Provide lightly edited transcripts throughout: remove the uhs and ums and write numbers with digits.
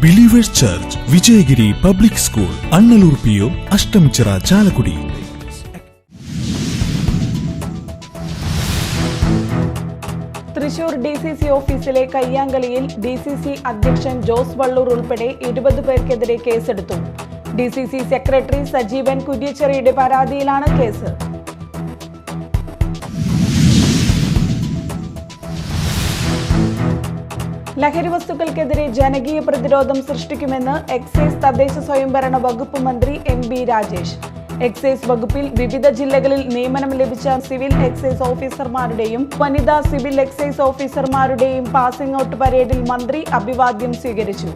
Believers church, Vijayagiri public school, Annallur PO, Ashtamichira, Chalakudy. Thrissur DCC ഓഫീസിലെ കയ്യാങ്കളിയിൽ DCC അധ്യക്ഷൻ ജോസ് വള്ളൂർ ഉൾപ്പെടെ 20 പേർക്കെതിരെ കേസെടുത്തു. DCC സെക്രട്ടറി സജീവൻ കുര്യച്ചിറയുടെ പരാതിയിലാണ് കേസ്. ലഹരി വസ്തുക്കൾക്കെതിരെ ജനകീയ പ്രതിരോധം സൃഷ്ടിക്കുമെന്ന് എക്സൈസ് തദ്ദേശ സ്വയംഭരണ വകുപ്പ് മന്ത്രി MB രാജേഷ്. എക്സൈസ് വകുപ്പിൽ വിവിധ ജില്ലകളിൽ നിയമനം ലഭിച്ച സിവിൽ എക്സൈസ് ഓഫീസർമാരുടെയും വനിതാ സിവിൽ എക്സൈസ് ഓഫീസർമാരുടെയും പാസിംഗ് ഔട്ട് പരേഡിൽ മന്ത്രി അഭിവാദ്യം സ്വീകരിച്ചു.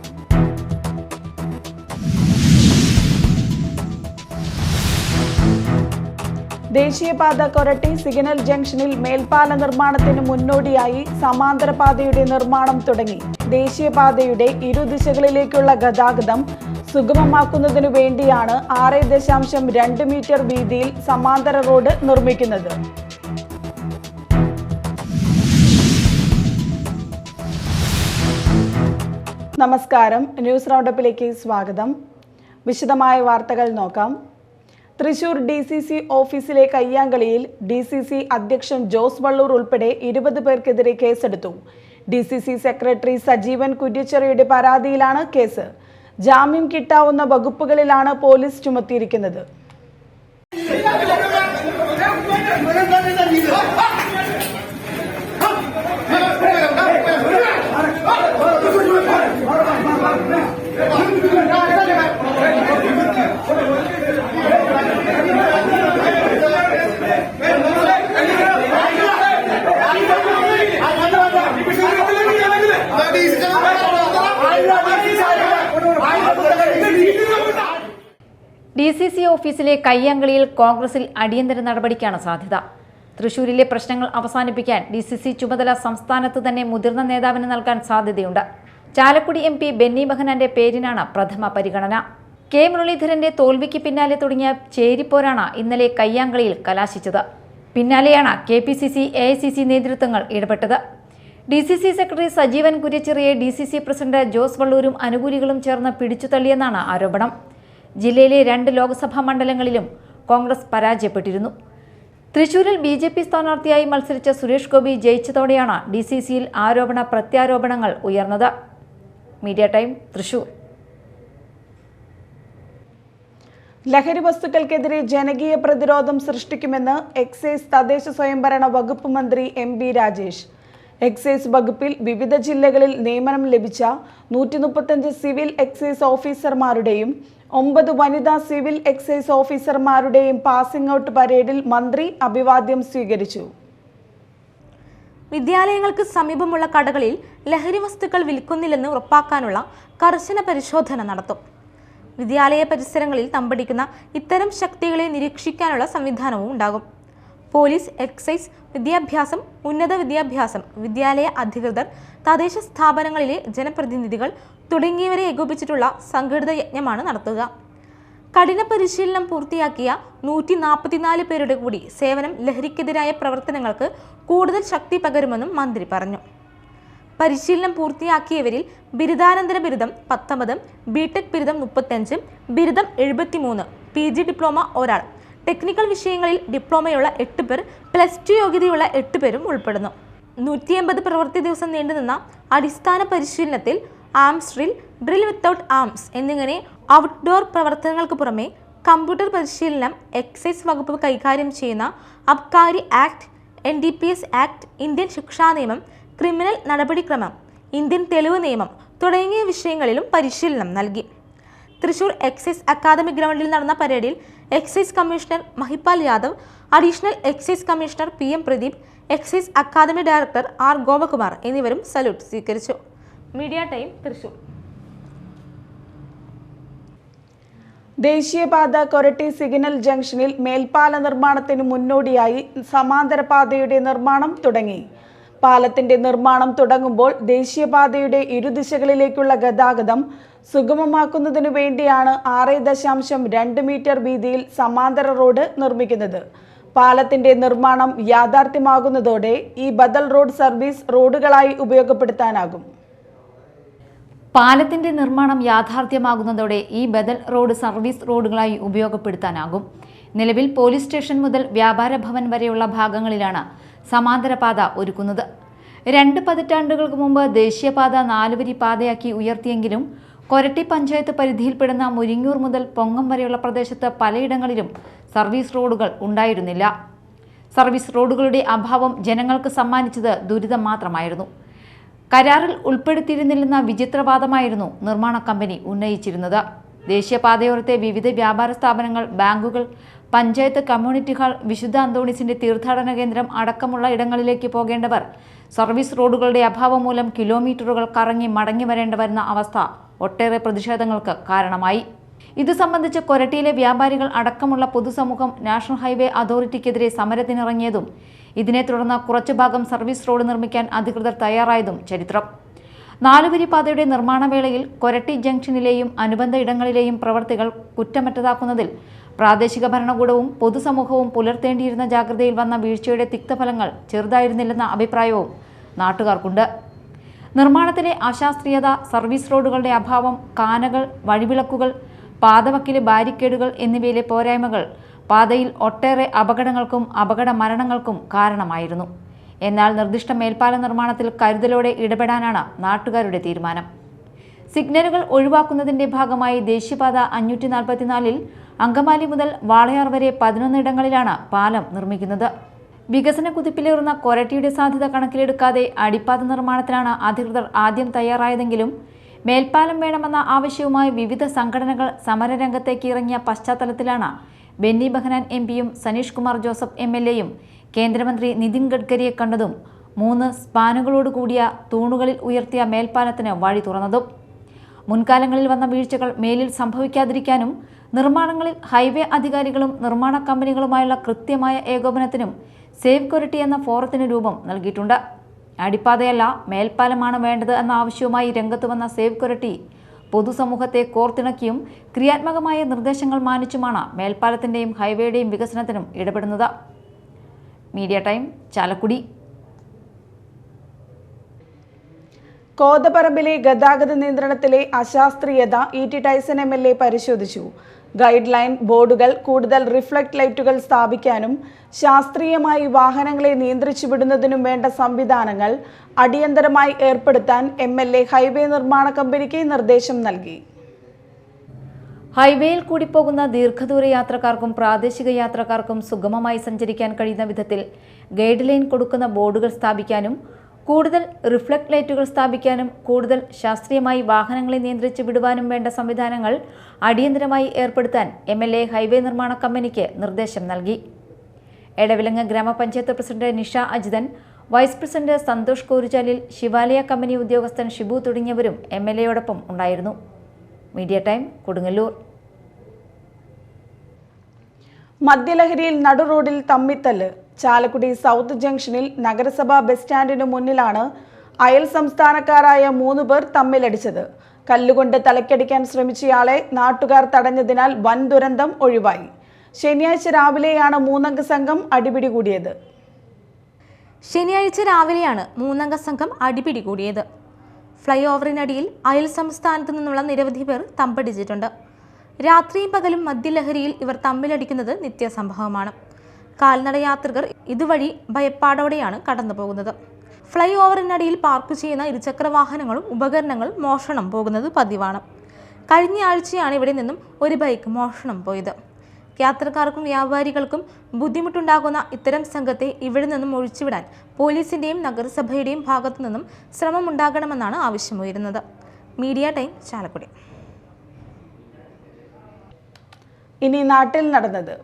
ദേശീയപാത കൊരട്ടി സിഗ്നൽ ജംഗ്ഷനിൽ മേൽപ്പാല നിർമ്മാണത്തിന് മുന്നോടിയായി സമാന്തര പാതയുടെ നിർമ്മാണം തുടങ്ങി. ദേശീയപാതയുടെ ഇരുദിശകളിലേക്കുള്ള ഗതാഗതം സുഗമമാക്കുന്നതിനു വേണ്ടിയാണ് 6.2 മീറ്റർ വീതിയിൽ സമാന്തര റോഡ് നിർമ്മിക്കുന്നത്. നമസ്കാരം, ന്യൂസ് റൗണ്ടപ്പിലേക്ക് സ്വാഗതം. വിശദമായ വാർത്തകൾ നോക്കാം. തൃശൂർ DCC ഓഫീസിലെ കയ്യാങ്കളിയിൽ DCC അധ്യക്ഷൻ ജോസ് വള്ളൂർ ഉൾപ്പെടെ 20 പേർക്കെതിരെ കേസെടുത്തു. DCC സെക്രട്ടറി സജീവൻ കുര്യച്ചിറയുടെ പരാതിയിലാണ് കേസ്. ജാമ്യം കിട്ടാവുന്ന വകുപ്പുകളിലാണ് പോലീസ് ചുമത്തിയിരിക്കുന്നത്. DCC ഓഫീസിലെ കയ്യാങ്കളിയിൽ കോൺഗ്രസിൽ അടിയന്തര നടപടിക്കാണ് സാധ്യത. തൃശൂരിലെ പ്രശ്നങ്ങൾ അവസാനിപ്പിക്കാൻ DCC ചുമതല സംസ്ഥാനത്ത് തന്നെ മുതിർന്ന നേതാവിന് നൽകാൻ സാധ്യതയുണ്ട്. ചാലക്കുടി MP ബെന്നി ബെഹനാന്റെ പേരിനാണ് പ്രഥമ പരിഗണന. K മുരളീധരന്റെ തോൽവിക്ക് പിന്നാലെ തുടങ്ങിയ ചേരിപ്പോരാണ് ഇന്നലെ കയ്യാങ്കളിയിൽ കലാശിച്ചത്. പിന്നാലെയാണ് KPCC AICC നേതൃത്വങ്ങൾ ഇടപെട്ടത്. DCC സെക്രട്ടറി സജീവൻ കുര്യച്ചിറയെ DCC പ്രസിഡന്റ് ജോസ് വള്ളൂരും അനുകൂലികളും ചേർന്ന് പിടിച്ചുതള്ളിയെന്നാണ് ആരോപണം. ജില്ലയിലെ 2 ലോക്സഭാ മണ്ഡലങ്ങളിലും കോൺഗ്രസ് പരാജയപ്പെട്ടിരുന്നു. തൃശൂരിൽ BJP സ്ഥാനാർത്ഥിയായി മത്സരിച്ച സുരേഷ് ഗോപി ജയിച്ചതോടെയാണ് DCCയിൽ ആരോപണ പ്രത്യാരോപണങ്ങൾ ഉയർന്നത്. Media time, Thrissur. ലഹരി വസ്തുക്കൾക്കെതിരെ ജനകീയ പ്രതിരോധം സൃഷ്ടിക്കുമെന്ന് എക്സൈസ് തദ്ദേശ സ്വയംഭരണ വകുപ്പ് മന്ത്രി MB രാജേഷ്. എക്സൈസ് വകുപ്പിൽ വിവിധ ജില്ലകളിൽ നിയമനം ലഭിച്ച 135 സിവിൽ എക്സൈസ് ഓഫീസർമാരുടെയും 9 വനിതാ സിവിൽ എക്സൈസ് ഓഫീസർമാരുടെയും പാസിംഗ് ഔട്ട് പരേഡിൽ മന്ത്രി അഭിവാദ്യം സ്വീകരിച്ചു. വിദ്യാലയങ്ങൾക്ക് സമീപമുള്ള കടകളിൽ ലഹരി വസ്തുക്കൾ വിൽക്കുന്നില്ലെന്ന് ഉറപ്പാക്കാനുള്ള കർശന പരിശോധന നടത്തും. വിദ്യാലയ പരിസരങ്ങളിൽ തമ്പടിക്കുന്ന ഇത്തരം ശക്തികളെ നിരീക്ഷിക്കാനുള്ള സംവിധാനവും ഉണ്ടാകും. പോലീസ്, എക്സൈസ്, വിദ്യാഭ്യാസം, ഉന്നത വിദ്യാഭ്യാസം, വിദ്യാലയ അധികൃതർ, തദ്ദേശ സ്ഥാപനങ്ങളിലെ ജനപ്രതിനിധികൾ തുടങ്ങിയവരെ ഏകോപിച്ചിട്ടുള്ള സംഘടിത യജ്ഞമാണ് നടത്തുക. കഠിന പരിശീലനം പൂർത്തിയാക്കിയ 144 പേരുടെ കൂടി സേവനം ലഹരിക്കെതിരായ പ്രവർത്തനങ്ങൾക്ക് കൂടുതൽ ശക്തി പകരുമെന്നും മന്ത്രി പറഞ്ഞു. പരിശീലനം പൂർത്തിയാക്കിയവരിൽ ബിരുദാനന്തര ബിരുദം 19, BTech ബിരുദം 35, ബിരുദം 73, PG ഡിപ്ലോമ ഒരാൾ, ടെക്നിക്കൽ വിഷയങ്ങളിൽ ഡിപ്ലോമയുള്ള 8 പേർ, +2 യോഗ്യതയുള്ള 8 പേരും ഉൾപ്പെടുന്നു. 180 പ്രവൃത്തി ദിവസം നീണ്ടുനിന്ന അടിസ്ഥാന പരിശീലനത്തിൽ ആംസ് ഡ്രിൽ വിത്തൗട്ട് ആംസ് എന്നിങ്ങനെ ഔട്ട്ഡോർ പ്രവർത്തനങ്ങൾക്ക് പുറമെ കമ്പ്യൂട്ടർ പരിശീലനം, എക്സൈസ് വകുപ്പ് കൈകാര്യം ചെയ്യുന്ന അബ്കാരി ആക്ട്, NDPS ആക്ട്, ഇന്ത്യൻ ശിക്ഷാ നിയമം, ക്രിമിനൽ നടപടിക്രമം, ഇന്ത്യൻ തെളിവ് നിയമം തുടങ്ങിയ വിഷയങ്ങളിലും പരിശീലനം നൽകി. തൃശൂർ എക്സൈസ് അക്കാദമി ഗ്രൗണ്ടിൽ നടന്ന പരേഡിൽ excise commissioner Mahipal Yadav, additional excise commissioner PM Pradeep, excise academy director R Gopakumar എന്നിവരും സല്യൂട്ട് സ്വീകരിച്ചു. Media time, Thrissur. ദേശീയപാത കൊരട്ടി സിഗ്നൽ ജംഗ്ഷനിൽ മേൽപ്പാല നിർമ്മാണത്തിന് മുന്നോടിയായി സമാന്തര പാതയുടെ നിർമ്മാണം തുടങ്ങി. പാലത്തിന്റെ നിർമ്മാണം തുടങ്ങുമ്പോൾ ദേശീയപാതയുടെ ഇരുദിശകളിലേക്കുള്ള ഗതാഗതം സുഗമമാക്കുന്നതിനു വേണ്ടിയാണ് 6.2 മീറ്റർ വീതിയിൽ സമാന്തര റോഡ് നിർമ്മിക്കുന്നത്. പാലത്തിന്റെ നിർമ്മാണം യാഥാർത്ഥ്യമാകുന്നതോടെ ഈ ബദൽ റോഡ് സർവീസ് റോഡുകളായി ഉപയോഗപ്പെടുത്താനാകും. പാലത്തിന്റെ നിർമ്മാണം യാഥാർത്ഥ്യമാകുന്നതോടെ ഈ ബദൽ റോഡ് സർവീസ് റോഡുകളായി ഉപയോഗപ്പെടുത്താനാകും. നിലവിൽ പോലീസ് സ്റ്റേഷൻ മുതൽ വ്യാപാര ഭവൻ വരെയുള്ള ഭാഗങ്ങളിലാണ് സമാന്തര പാത ഒരുക്കുന്നത്. 2 പതിറ്റാണ്ടുകൾക്ക് മുമ്പ് ദേശീയപാത 4 വരി പാതയാക്കി ഉയർത്തിയെങ്കിലും കൊരട്ടി പഞ്ചായത്ത് പരിധിയിൽപ്പെടുന്ന മുരിങ്ങൂർ മുതൽ പൊങ്ങം വരെയുള്ള പ്രദേശത്ത് പലയിടങ്ങളിലും സർവീസ് റോഡുകൾ ഉണ്ടായിരുന്നില്ല. സർവീസ് റോഡുകളുടെ അഭാവം ജനങ്ങൾക്ക് സമ്മാനിച്ചത് ദുരിതം മാത്രമായിരുന്നു. കരാറിൽ ഉൾപ്പെടുത്തിയിരുന്നില്ലെന്ന വിചിത്രവാദമായിരുന്നു നിർമ്മാണ കമ്പനി ഉന്നയിച്ചിരുന്നത്. ദേശീയപാതയോരത്തെ വിവിധ വ്യാപാര സ്ഥാപനങ്ങൾ, ബാങ്കുകൾ, പഞ്ചായത്ത് കമ്മ്യൂണിറ്റി ഹാൾ, വിശുദ്ധ അന്തോണീസിന്റെ തീർത്ഥാടന കേന്ദ്രം അടക്കമുള്ള ഇടങ്ങളിലേക്ക് പോകേണ്ടവർ സർവീസ് റോഡുകളുടെ അഭാവം മൂലം കിലോമീറ്ററുകൾ കറങ്ങി മടങ്ങി വരേണ്ടി വരുന്ന അവസ്ഥ ഒട്ടേറെ പ്രതിഷേധങ്ങൾക്ക് കാരണമായി. ഇത് സംബന്ധിച്ച് കൊരട്ടിയിലെ വ്യാപാരികൾ അടക്കമുള്ള പൊതുസമൂഹം നാഷണൽ ഹൈവേ അതോറിറ്റിക്കെതിരെ സമരത്തിനിറങ്ങിയതും ഇതിനെ തുടർന്ന് കുറച്ചു ഭാഗം സർവീസ് റോഡ് നിർമ്മിക്കാൻ അധികൃതർ തയ്യാറായതും ചരിത്രം. 4 വരി പാതയുടെ നിർമ്മാണ വേളയിൽ കൊരട്ടി ജംഗ്ഷനിലെയും അനുബന്ധ ഇടങ്ങളിലെയും പ്രവർത്തികൾ കുറ്റമറ്റതാക്കുന്നതിൽ പ്രാദേശിക ഭരണകൂടവും പൊതുസമൂഹവും പുലർത്തേണ്ടിയിരുന്ന ജാഗ്രതയിൽ വന്ന വീഴ്ചയുടെ തിക്തഫലങ്ങൾ ചെറുതായിരുന്നില്ലെന്ന അഭിപ്രായവും നാട്ടുകാർക്കുണ്ട്. നിർമ്മാണത്തിലെ അശാസ്ത്രീയത, സർവീസ് റോഡുകളുടെ അഭാവം, കാനകൾ, വഴിവിളക്കുകൾ, പാതവക്കിലെ ബാരിക്കേഡുകൾ എന്നിവയിലെ പോരായ്മകൾ പാതയിൽ ഒട്ടേറെ അപകടങ്ങൾക്കും അപകട മരണങ്ങൾക്കും കാരണമായിരുന്നു. എന്നാൽ നിർദ്ദിഷ്ട മേൽപ്പാല നിർമ്മാണത്തിൽ കരുതലോടെ ഇടപെടാനാണ് നാട്ടുകാരുടെ തീരുമാനം. സിഗ്നലുകൾ ഒഴിവാക്കുന്നതിന്റെ ഭാഗമായി ദേശീയപാത 544-ൽ അങ്കമാലി മുതൽ വാളയാർ വരെ 11 ഇടങ്ങളിലാണ് പാലം നിർമ്മിക്കുന്നത്. വികസന കുതിപ്പിലേറുന്ന കൊരട്ടിയുടെ സാധ്യത കണക്കിലെടുക്കാതെ അടിപ്പാത നിർമ്മാണത്തിലാണ് അധികൃതർ ആദ്യം തയ്യാറായതെങ്കിലും മേൽപ്പാലം വേണമെന്ന ആവശ്യവുമായി വിവിധ സംഘടനകൾ സമരരംഗത്തേക്ക് ഇറങ്ങിയ പശ്ചാത്തലത്തിലാണ് ബെന്നി ബെഹനാൻ എംപിയും സനീഷ് കുമാർ ജോസഫ് MLAയും കേന്ദ്രമന്ത്രി നിതിൻ ഗഡ്കരിയെ കണ്ടതും 3 സ്പാനുകളോട് കൂടിയ തൂണുകളിൽ ഉയർത്തിയ മേൽപ്പാലത്തിന് വഴി തുറന്നതും. മുൻകാലങ്ങളിൽ വന്ന വീഴ്ചകൾ മേലിൽ സംഭവിക്കാതിരിക്കാനും നിർമ്മാണങ്ങളിൽ ഹൈവേ അധികാരികളും നിർമ്മാണ കമ്പനികളുമായുള്ള കൃത്യമായ ഏകോപനത്തിനും സേവ് കൊരട്ടി എന്ന ഫോറത്തിന് രൂപം നൽകിയിട്ടുണ്ട്. അടിപ്പാതയല്ല മേൽപ്പാലമാണ് വേണ്ടത് എന്ന ആവശ്യവുമായി രംഗത്ത് വന്ന സേവ് കൊരട്ടി പൊതുസമൂഹത്തെ കോർത്തിണക്കിയും ക്രിയാത്മകമായ നിർദ്ദേശങ്ങൾ മാനിച്ചുമാണ് മേൽപ്പാലത്തിന്റെയും ഹൈവേയുടെയും വികസനത്തിനും ഇടപെടുന്നത്. Media time, Chalakudy. കോതപറമ്പിലെ ഗതാഗത നിയന്ത്രണത്തിലെ അശാസ്ത്രീയത ET ടൈസൺ MLA പരിശോധിച്ചു. ഗൈഡ് ലൈൻ ബോർഡുകൾ, കൂടുതൽ റിഫ്ലക്ട് ലൈറ്റുകൾ സ്ഥാപിക്കാനും ശാസ്ത്രീയമായി വാഹനങ്ങളെ നിയന്ത്രിച്ചു വിടുന്നതിനും വേണ്ട സംവിധാനങ്ങൾ അടിയന്തരമായി ഏർപ്പെടുത്താൻ MLA ഹൈവേ നിർമ്മാണ കമ്പനിക്ക് നിർദ്ദേശം നൽകി. ഹൈവേയിൽ കൂടി പോകുന്ന ദീർഘദൂര യാത്രക്കാർക്കും പ്രാദേശിക യാത്രക്കാർക്കും സുഗമമായി സഞ്ചരിക്കാൻ കഴിയുന്ന വിധത്തിൽ ഗൈഡ് ലൈൻ കൊടുക്കുന്ന ബോർഡുകൾ സ്ഥാപിക്കാനും കൂടുതൽ റിഫ്ലക്ട് ലൈറ്റുകൾ സ്ഥാപിക്കാനും കൂടുതൽ ശാസ്ത്രീയമായി വാഹനങ്ങളെ നിയന്ത്രിച്ച് വിടുവാനും വേണ്ട സംവിധാനങ്ങൾ അടിയന്തരമായി ഏർപ്പെടുത്താൻ MLA ഹൈവേ നിർമ്മാണ കമ്പനിക്ക് നിർദ്ദേശം നൽകി. Edavilangu gramapanchayat president Nisha Ajithan, vice president Santhosh Koruchalil, Shivalaya company ഉദ്യോഗസ്ഥൻ ഷിബു തുടങ്ങിയവരും MLAയോടൊപ്പം ഉണ്ടായിരുന്നു. Media time, Kodungallur. മദ്യലഹരിയിൽ നടുറോഡിൽ തമ്മിത്തല്ല്. ചാലക്കുടി സൗത്ത് ജംഗ്ഷനിൽ നഗരസഭാ ബസ് സ്റ്റാൻഡിനു മുന്നിലാണ് അയൽ സംസ്ഥാനക്കാരായ 3 പേർ തമ്മിലടിച്ചത്. കല്ലുകൊണ്ട് തലക്കടിക്കാൻ ശ്രമിച്ചയാളെ നാട്ടുകാർ തടഞ്ഞതിനാൽ വൻ ദുരന്തം ഒഴിവായി. ശനിയാഴ്ച രാവിലെയാണ് 3 അംഗ സംഘം അടിപിടി കൂടിയത്. ഫ്ലൈ ഓവറിനടിയിൽ അയൽ സംസ്ഥാനത്തു നിന്നുള്ള നിരവധി പേർ തമ്പടിച്ചിട്ടുണ്ട്. രാത്രിയും പകലും മദ്യലഹരിയിൽ ഇവർ തമ്മിലടിക്കുന്നത് നിത്യസംഭവമാണ്. കാൽനട യാത്രികർ ഇതുവഴി ഭയപ്പാടോടെയാണ് കടന്നു പോകുന്നത്. ഫ്ലൈ ഓവറിനടിയിൽ പാർക്ക് ചെയ്യുന്ന ഇരുചക്ര വാഹനങ്ങളും ഉപകരണങ്ങളും മോഷണം പോകുന്നത് പതിവാണ്. കഴിഞ്ഞ ആഴ്ചയാണ് ഇവിടെ നിന്നും ഒരു ബൈക്ക് മോഷണം പോയത്. യാത്രക്കാർക്കും വ്യാപാരികൾക്കും ബുദ്ധിമുട്ടുണ്ടാകുന്ന ഇത്തരം സംഘത്തെ ഇവിടെ നിന്നും ഒഴിച്ചുവിടാൻ പോലീസിന്റെയും നഗരസഭയുടെയും ഭാഗത്തു നിന്നും ശ്രമമുണ്ടാകണമെന്നാണ് ആവശ്യമുയരുന്നത്. Media time, Chalakudy. ഇനി നാട്ടിൽ നടന്നത്.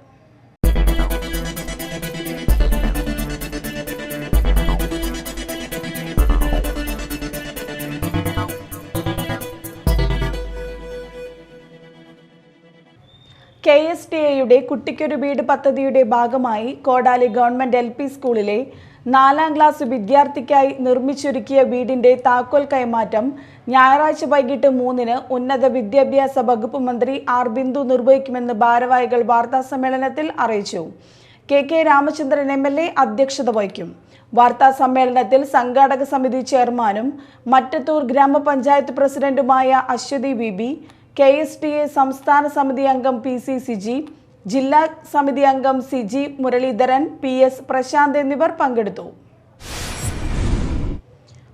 KSTAയുടെ കുട്ടിക്കൊരു വീട് പദ്ധതിയുടെ ഭാഗമായി കോടാലി ഗവൺമെന്റ് LP സ്കൂളിലെ 4ാം ക്ലാസ് വിദ്യാർത്ഥിക്കായി നിർമ്മിച്ചൊരുക്കിയ വീടിന്റെ താക്കോൽ കൈമാറ്റം ഞായറാഴ്ച വൈകിട്ട് 3-ന് ഉന്നത വിദ്യാഭ്യാസ വകുപ്പ് മന്ത്രി R. ബിന്ദു നിർവഹിക്കുമെന്ന് ഭാരവാഹികൾ വാർത്താസമ്മേളനത്തിൽ അറിയിച്ചു. KK രാമചന്ദ്രൻ MLA അധ്യക്ഷത വഹിക്കും. വാർത്താ സമ്മേളനത്തിൽ സംഘാടക സമിതി ചെയർമാനും മറ്റത്തൂർ ഗ്രാമപഞ്ചായത്ത് പ്രസിഡന്റുമായ അശ്വതി ബിബി, KSTA സംസ്ഥാന സമിതി അംഗം PC സിജി, ജില്ലാ സമിതി അംഗം സിജി മുരളീധരൻ, PS പ്രശാന്ത് എന്നിവർ പങ്കെടുത്തു.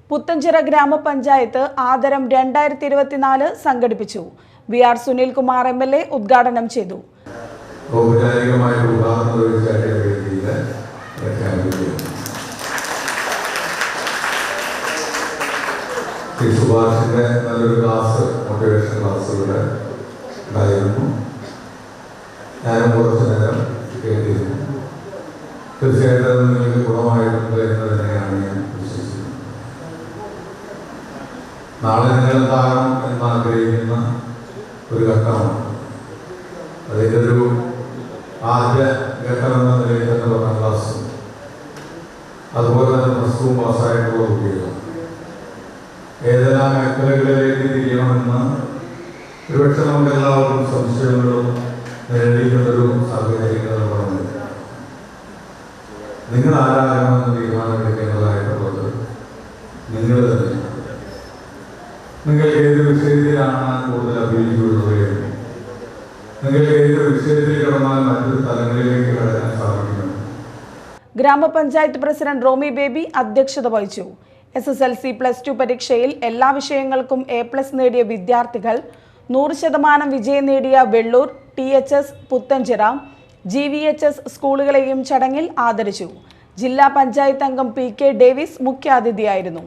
പുത്തഞ്ചിറ ഗ്രാമപഞ്ചായത്ത് ആദരം 2024 സംഘടിപ്പിച്ചു. VR സുനിൽകുമാർ MLA ഉദ്ഘാടനം ചെയ്തു. സുഭാഷിന്റെ നല്ലൊരു ക്ലാസ്, മോട്ടിവേഷൻ ക്ലാസ്സുകൾ ഉണ്ടായിരുന്നു. ഞാനും കുറച്ചു നേരം കേട്ടിരുന്നു. തീർച്ചയായിട്ടും നിങ്ങൾക്ക് ഗുണമായിട്ടുണ്ട് എന്ന് തന്നെയാണ് ഞാൻ വിശ്വസിക്കുന്നത്. നാളെ നിങ്ങൾ എന്താകണം എന്നാഗ്രഹിക്കുന്ന ഒരു ഘട്ടമാണ്. അതിൻ്റെ ഒരു ആദ്യ ഘട്ടം എന്ന നിലയിൽ തന്നെ 10ാം ക്ലാസ്സും അതുപോലെ തന്നെ +2 പാസ്സായിട്ടുള്ള കുട്ടികൾ ഏതെല്ലാം മേഖലകളിലേക്ക് തിരിയണമെന്ന് ഒരുപക്ഷെ നമുക്ക് എല്ലാവർക്കും സംശയങ്ങളും നേരിടുന്നൊരു സാഹചര്യങ്ങളുമാണ്. നിങ്ങൾ ആരാകണമെന്ന് തീരുമാനമെടുക്കേണ്ടതായിട്ടുള്ളത് നിങ്ങൾ തന്നെ. നിങ്ങൾ ഏത് വിഷയത്തിലാണ് കൂടുതൽ അഭിരുചിയുള്ളത്, നിങ്ങൾക്ക് ഏത് വിഷയത്തിൽ കടന്നാൽ മറ്റൊരു തലങ്ങളിലേക്ക് കടക്കാൻ സാധിക്കണം. ഗ്രാമപഞ്ചായത്ത് പ്രസിഡന്റ് റോമി ബേബി അധ്യക്ഷത വഹിച്ചു. SSLC +2 പരീക്ഷയിൽ എല്ലാ വിഷയങ്ങൾക്കും A+ നേടിയ വിദ്യാർത്ഥികൾ, 100% വിജയം നേടിയ വെള്ളൂർ, THS പുത്തഞ്ചിറ, GVHS സ്കൂളുകളെയും ചടങ്ങിൽ ആദരിച്ചു. ജില്ലാ പഞ്ചായത്ത് അംഗം PK ഡേവിസ് മുഖ്യാതിഥിയായിരുന്നു.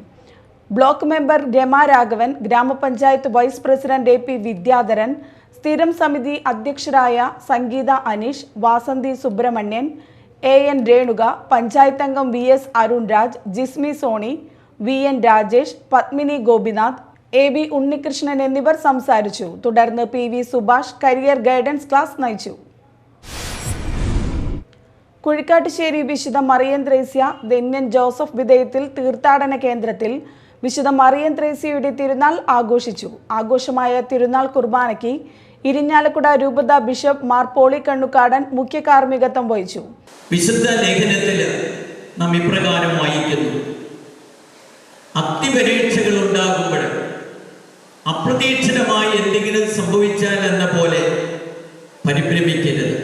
Block member Rama Raghavan, gramapanchayat vice president AP Vidyadharan, സ്ഥിരം സമിതി അധ്യക്ഷരായ സംഗീത അനീഷ്, വാസന്തി സുബ്രഹ്മണ്യൻ, AN രേണുക, പഞ്ചായത്ത് അംഗം VS Arun Raj, Jismi Soni, VN Rajesh, Padmini Gopinath, AB Unnikrishnan എന്നിവർ സംസാരിച്ചു. തുടർന്ന് PV Subhash career guidance class നയിച്ചു. കുഴിക്കാട്ടുശ്ശേരി വിശുദ്ധ മറിയം ത്രേസ്യ ധന്യൻ ജോസഫ് വിധേയത്തിൽ തീർത്ഥാടന കേന്ദ്രത്തിൽ വിശുദ്ധ മറിയം ത്രേസ്യയുടെ തിരുനാൾ ആഘോഷിച്ചു. ആഘോഷമായ തിരുനാൾ കുർബാനയ്ക്ക് ഇരിഞ്ഞാലക്കുട രൂപത ബിഷപ്പ് മാർ പോളി കണ്ണുകാടൻ മുഖ്യ കാർമ്മികത്വം വഹിച്ചു. വിശുദ്ധ ലേഖനത്തിൽ നാം ഇപ്രകാരം വായിക്കുന്നു: അഗ്നിപരീക്ഷകൾ ഉണ്ടാകുമ്പോൾ അപ്രതീക്ഷിതമായി എന്തെങ്കിലും സംഭവിച്ചാൽ എന്ന പോലെ പരിഭ്രമിക്കരുത്,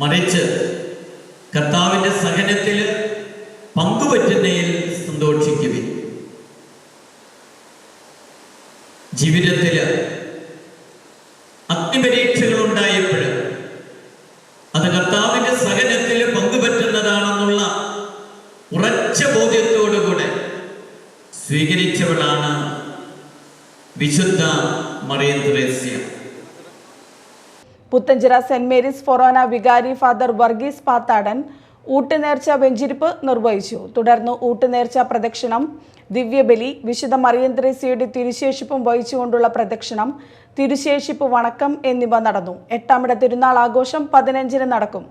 മറിച്ച് കർത്താവിന്റെ സഹനത്തിൽ പങ്കുപറ്റുന്നതിൽ സന്തോഷിക്കുവിൻ. ജീവിതത്തിൽ അഗ്നിപരീക്ഷകൾ ഉണ്ടായപ്പോൾ അത് കർത്താവിന്റെ സഹനത്തിൽ പങ്കുപറ്റുന്നതാണെന്നുള്ള ഉറച്ച ബോധ്യത്തോടുകൂടെ സ്വീകരിച്ചവളാണ് വിശുദ്ധ മറിയം ത്രേസ്യ. പുത്തഞ്ചിറ സെന്റ് മേരീസ് ഫൊറോന വികാരി ഫാദർ വർഗീസ് പാത്താടൻ ഊട്ടുനേർച്ച വെഞ്ചിരിപ്പ് നിർവഹിച്ചു. തുടർന്ന് ഊട്ടുനേർച്ച പ്രദക്ഷിണം, ദിവ്യബലി, വിശുദ്ധ മറിയം ത്രേസ്യയുടെ തിരുശേഷിപ്പും വഹിച്ചുകൊണ്ടുള്ള പ്രദക്ഷിണം, തിരുശേഷിപ്പ് വണക്കം എന്നിവ നടന്നു. 8ാം തിരുനാൾ ആഘോഷം 15-ന് നടക്കും.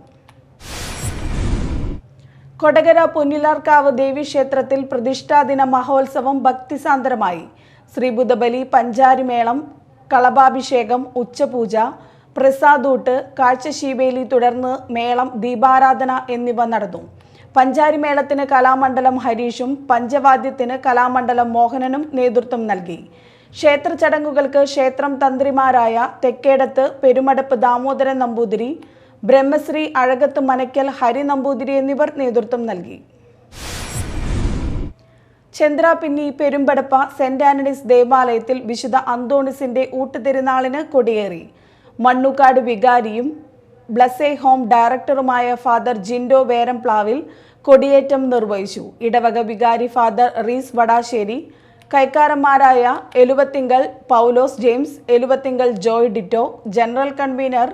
കൊടകര പുന്നിലാർക്കാവ് ദേവീക്ഷേത്രത്തിൽ പ്രതിഷ്ഠാദിന മഹോത്സവം ഭക്തിസാന്ദ്രമായി. ശ്രീബുദ്ധബലി, പഞ്ചാരിമേളം, കളഭാഭിഷേകം, ഉച്ചപൂജ, പ്രസാദൂട്ട്, കാഴ്ചശീവേലി, തുടർന്ന് മേളം, ദീപാരാധന എന്നിവ നടന്നു. പഞ്ചാരിമേളത്തിന് കലാമണ്ഡലം ഹരീഷും പഞ്ചവാദ്യത്തിന് കലാമണ്ഡലം മോഹനനും നേതൃത്വം നൽകി. ക്ഷേത്ര ചടങ്ങുകൾക്ക് ക്ഷേത്രം തന്ത്രിമാരായ തെക്കേടത്ത് പെരുമടപ്പ് ദാമോദരൻ നമ്പൂതിരി, ബ്രഹ്മശ്രീ അഴകത്ത് മനയ്ക്കൽ ഹരി നമ്പൂതിരി എന്നിവർ നേതൃത്വം നൽകി. ചന്ദ്രാപിന്നി പെരുമ്പടപ്പ സെന്റ് ആന്റണീസ് ദേവാലയത്തിൽ വിശുദ്ധ അന്തോണിസിന്റെ ഊട്ടുതിരുനാളിന് കൊടിയേറി. മണ്ണുകാട് വികാരിയും ബ്ലസ്സേ ഹോം ഡയറക്ടറുമായ ഫാദർ ജിൻഡോ വേരംപ്ലാവിൽ കൊടിയേറ്റം നിർവഹിച്ചു. ഇടവക വികാരി ഫാദർ റീസ് വടാശ്ശേരി, കൈക്കാരന്മാരായ Eluvathingal Paulose James, Eluvathingal Joy Ditto, general convener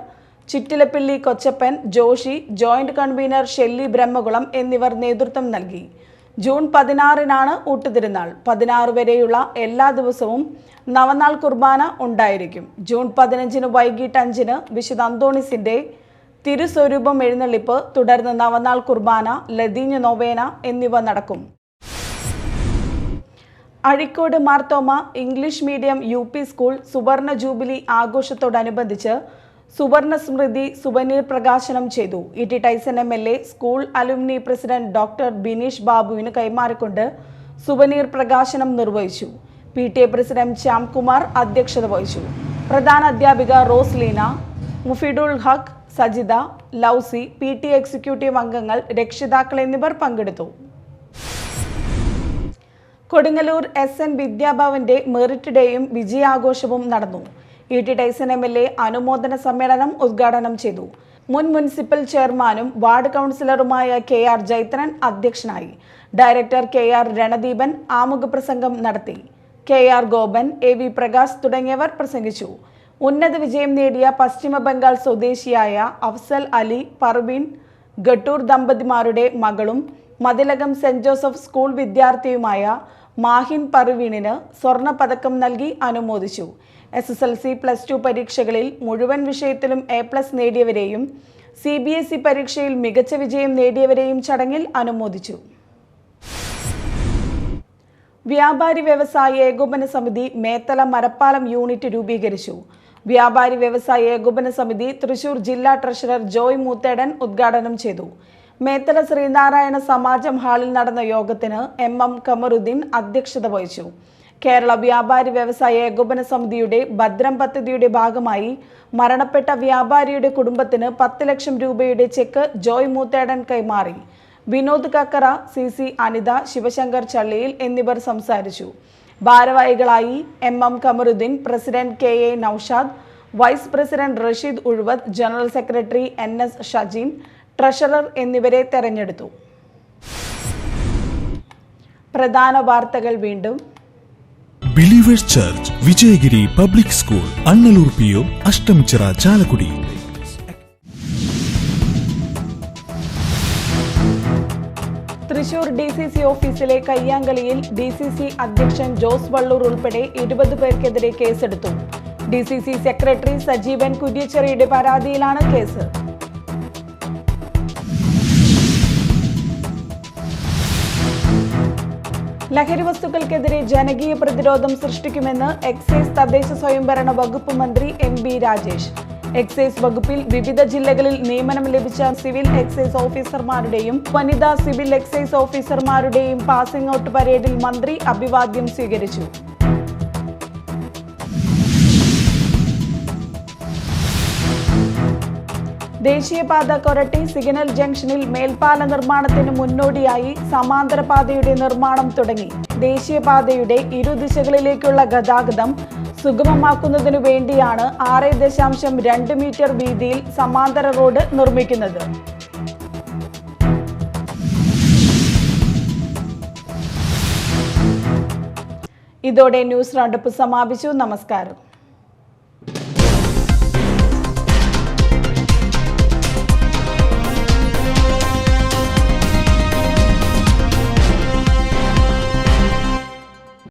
Chittilappilly Kochappan, Joshy, joint convener Shelly Brahmakulam എന്നിവർ നേതൃത്വം നൽകി. ജൂൺ 16-നാണ് ഊട്ടുതിരുനാൾ. 16 വരെയുള്ള എല്ലാ ദിവസവും നവനാൾ കുർബാന ഉണ്ടായിരിക്കും. ജൂൺ 15-ന് വൈകിട്ട് 5-ന് വിശുദ്ധ അന്തോണിസിന്റെ തിരുസ്വരൂപം എഴുന്നള്ളിപ്പ്, തുടർന്ന് നവനാൾ കുർബാന, ലതീഞ്ഞ് നൊവേന എന്നിവ നടക്കും. Azhikode Marthoma English medium UP school സുവർണ ജൂബിലി ആഘോഷത്തോടനുബന്ധിച്ച് സുവർണ സ്മൃതി സുവനീർ പ്രകാശനം ചെയ്തു. E T. Tyson MLA school alumni president doctor Bineesh ബാബുവിന് കൈമാറിക്കൊണ്ട് സുവനീർ പ്രകാശനം നിർവഹിച്ചു. PTA പ്രസിഡന്റ് ശ്യാംകുമാർ അധ്യക്ഷത വഹിച്ചു. പ്രധാന അധ്യാപിക റോസ്ലീന, മുഫിദുൽ ഹഖ്, സജിത, ലൗസി, PTA എക്സിക്യൂട്ടീവ് അംഗങ്ങൾ, രക്ഷിതാക്കൾ എന്നിവർ പങ്കെടുത്തു. കൊടുങ്ങല്ലൂർ SN വിദ്യാഭവന്റെ മെറിറ്റ് ഡേയും വിജയാഘോഷവും നടന്നു. ഇ.ടി. ടൈസൺ MLA അനുമോദന സമ്മേളനം ഉദ്ഘാടനം ചെയ്തു. മുൻ മുനിസിപ്പൽ ചെയർമാനും വാർഡ് കൗൺസിലറുമായ KR ജൈത്രൻ അധ്യക്ഷനായി. ഡയറക്ടർ KR രണദീപൻ ആമുഖപ്രസംഗം നടത്തി. KR ഗോപൻ, AV പ്രകാശ് തുടങ്ങിയവർ പ്രസംഗിച്ചു. ഉന്നത വിജയം നേടിയ പശ്ചിമ ബംഗാൾ സ്വദേശിയായ അഫ്സൽ അലി പർവീൻ ഗട്ടൂർ ദമ്പതിമാരുടെ മകളും മതിലകം സെന്റ് ജോസഫ് സ്കൂൾ വിദ്യാർത്ഥിയുമായ മാഹിൻ പർവീണിന് സ്വർണ്ണ പതക്കം നൽകി അനുമോദിച്ചു. SSLC +2 പരീക്ഷകളിൽ മുഴുവൻ വിഷയത്തിലും A+ നേടിയവരെയും CBSE പരീക്ഷയിൽ മികച്ച വിജയം നേടിയവരെയും ചടങ്ങിൽ അനുമോദിച്ചു. വ്യാപാരി വ്യവസായ ഏകോപന സമിതി മേത്തല മരപ്പാലം യൂണിറ്റ് രൂപീകരിച്ചു. വ്യാപാരി വ്യവസായ ഏകോപന സമിതി തൃശൂർ ജില്ലാ ട്രഷറർ ജോയ് മൂത്തേടൻ ഉദ്ഘാടനം ചെയ്തു. മേത്തല ശ്രീനാരായണ സമാജം ഹാളിൽ നടന്ന യോഗത്തിന് MM കമറുദ്ദീൻ അധ്യക്ഷത വഹിച്ചു. കേരള വ്യാപാരി വ്യവസായ ഏകോപന സമിതിയുടെ ഭദ്രം പദ്ധതിയുടെ ഭാഗമായി മരണപ്പെട്ട വ്യാപാരിയുടെ കുടുംബത്തിന് 10 ലക്ഷം രൂപയുടെ ചെക്ക് ജോയ് മൂത്തേടൻ കൈമാറി. വിനോദ് കക്കറ, CC അനിത, ശിവശങ്കർ ചള്ളിയിൽ എന്നിവർ സംസാരിച്ചു. ഭാരവാഹികളായി MM Kamaruddeen, president KA Naushad, vice president Rasheed Uzhuvath, general secretary NS Shajeen, treasurer എന്നിവരെ തെരഞ്ഞെടുത്തു. പ്രധാന വാർത്തകൾ വീണ്ടും. Believers church, Vijayagiri public school, Annallur PO, Ashtamichira, Chalakudy. Thrissur DCC ഓഫീസിലെ കയ്യാങ്കളിയിൽ DCC അധ്യക്ഷൻ ജോസ് വള്ളൂർ ഉൾപ്പെടെ 20 പേർക്കെതിരെ കേസെടുത്തു. DCC സെക്രട്ടറി സജീവൻ കുര്യച്ചെറിയുടെ പരാതിയിലാണ് കേസ്. ലഹരി വസ്തുക്കൾക്കെതിരെ ജനകീയ പ്രതിരോധം സൃഷ്ടിക്കുമെന്ന് എക്സൈസ് തദ്ദേശ സ്വയംഭരണ വകുപ്പ് മന്ത്രി MB രാജേഷ്. എക്സൈസ് വകുപ്പിൽ വിവിധ ജില്ലകളിൽ നിയമനം ലഭിച്ച സിവിൽ എക്സൈസ് ഓഫീസർമാരുടെയും വനിതാ സിവിൽ എക്സൈസ് ഓഫീസർമാരുടെയും പാസിംഗ് ഔട്ട് പരേഡിൽ മന്ത്രി അഭിവാദ്യം സ്വീകരിച്ചു. ദേശീയപാത കൊരട്ടി സിഗ്നൽ ജംഗ്ഷനിൽ മേൽപ്പാല നിർമ്മാണത്തിന് മുന്നോടിയായി സമാന്തര പാതയുടെ നിർമ്മാണം തുടങ്ങി. ദേശീയപാതയുടെ ഇരുദിശകളിലേക്കുള്ള ഗതാഗതം സുഗമമാക്കുന്നതിനു വേണ്ടിയാണ് 6.2 മീറ്റർ വീതിയിൽ സമാന്തര റോഡ് നിർമ്മിക്കുന്നത്. ഇതോടെ ന്യൂസ് റൗണ്ടപ്പ് സമാപിച്ചു. നമസ്കാരം.